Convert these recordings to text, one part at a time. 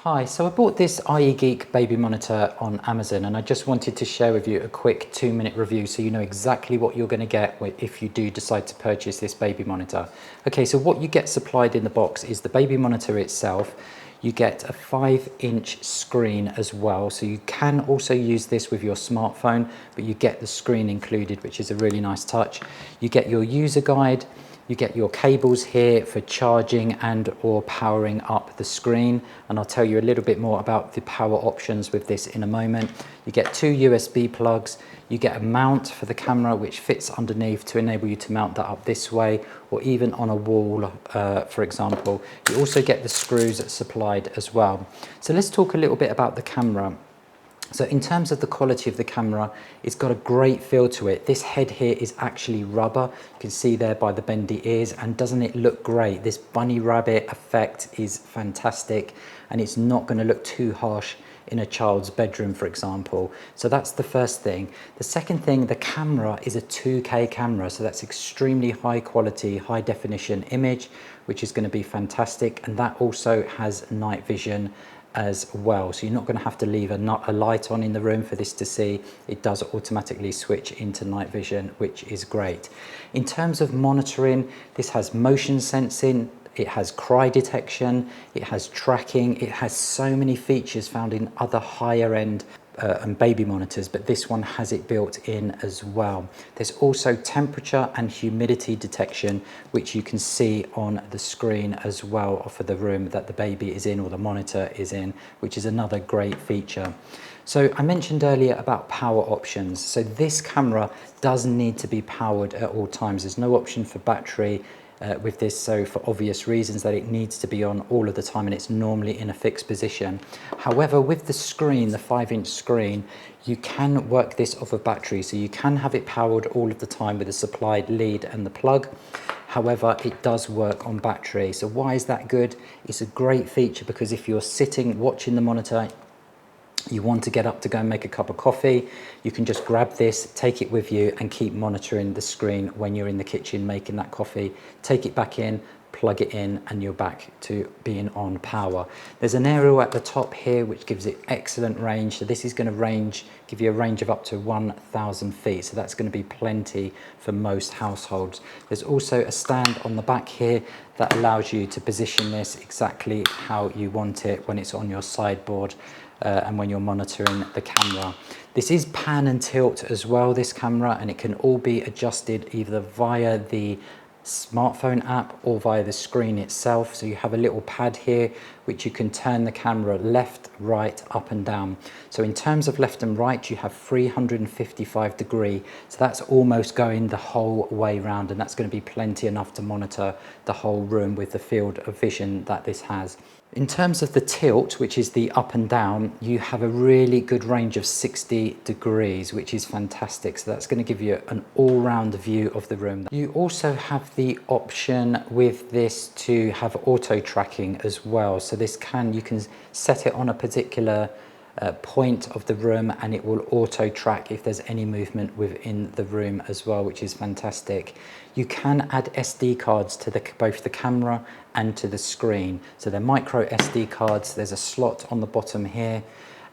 Hi, so I bought this ieGeek baby monitor on Amazon and I just wanted to share with you a quick 2-minute review so you know exactly what you're going to get if you do decide to purchase this baby monitor. Okay, so what you get supplied in the box is the baby monitor itself. You get a 5-inch screen as well, so you can also use this with your smartphone, but you get the screen included, which is a really nice touch. You get your user guide. You get your cables here for charging and or powering up the screen, and I'll tell you a little bit more about the power options with this in a moment. You get 2 USB plugs, you get a mount for the camera which fits underneath to enable you to mount that up this way or even on a wall, for example. You also get the screws supplied as well. So let's talk a little bit about the camera. So in terms of the quality of the camera, it's got a great feel to it. This head here is actually rubber. You can see there by the bendy ears, and doesn't it look great? This bunny rabbit effect is fantastic, and it's not going to look too harsh in a child's bedroom, for example. So that's the first thing. The second thing, the camera is a 2K camera, so that's extremely high quality, high definition image, which is going to be fantastic, and that also has night vision as well, so you're not going to have to leave a light on in the room for this to see. It does automatically switch into night vision, which is great. In terms of monitoring, this has motion sensing, it has cry detection, it has tracking, it has so many features found in other higher end and baby monitors, but this one has it built in as well. There's also temperature and humidity detection, which you can see on the screen as well for the room that the baby is in or the monitor is in, which is another great feature. So I mentioned earlier about power options. So this camera does need to be powered at all times. There's no option for battery with this, so for obvious reasons that it needs to be on all of the time, and it's normally in a fixed position. However, with the screen, the 5-inch screen, you can work this off a battery, so you can have it powered all of the time with a supplied lead and the plug. However, it does work on battery. So why is that good? It's a great feature because if you're sitting watching the monitor, you want to get up to go and make a cup of coffee, you can just grab this, take it with you and keep monitoring the screen when you're in the kitchen making that coffee. Take it back in, plug it in, and you're back to being on power. There's an aerial at the top here which gives it excellent range. So this is going to give you a range of up to 1,000 feet. So that's going to be plenty for most households. There's also a stand on the back here that allows you to position this exactly how you want it when it's on your sideboard. And when you're monitoring the camera. This is pan and tilt as well, this camera, and it can all be adjusted either via the smartphone app or via the screen itself. So you have a little pad here which you can turn the camera left, right, up and down. So in terms of left and right, you have 355 degree, so that's almost going the whole way round, and that's going to be plenty enough to monitor the whole room with the field of vision that this has. In terms of the tilt, which is the up and down, you have a really good range of 60 degrees, which is fantastic. So that's going to give you an all-round view of the room. You also have the option with this to have auto tracking as well. So you can set it on a particular point of the room and it will auto track if there's any movement within the room as well, which is fantastic. You can add SD cards to both the camera and to the screen. So they're micro SD cards. There's a slot on the bottom here,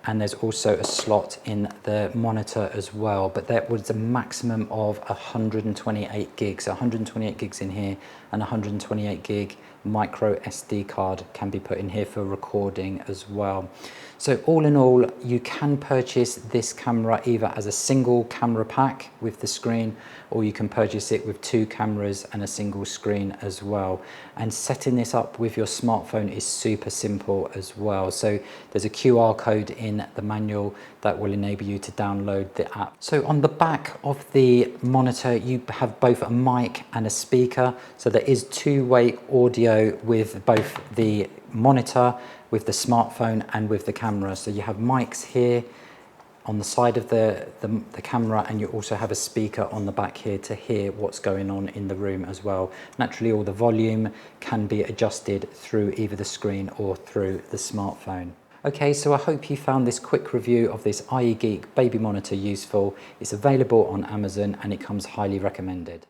and there's also a slot in the monitor as well, but there was a maximum of 128 gigs. So 128 gigs in here, and 128 gig micro SD card can be put in here for recording as well. So all in all, you can purchase this camera either as a single camera pack with the screen, or you can purchase it with 2 cameras and a single screen as well. And setting this up with your smartphone is super simple as well. So there's a QR code in the manual that will enable you to download the app. So on the back of the monitor, you have both a mic and a speaker. So there is 2-way audio with both the monitor, with the smartphone and with the camera. So you have mics here on the side of the camera, and you also have a speaker on the back here to hear what's going on in the room as well. Naturally, all the volume can be adjusted through either the screen or through the smartphone. Okay, so I hope you found this quick review of this ieGeek baby monitor useful. It's available on Amazon and it comes highly recommended.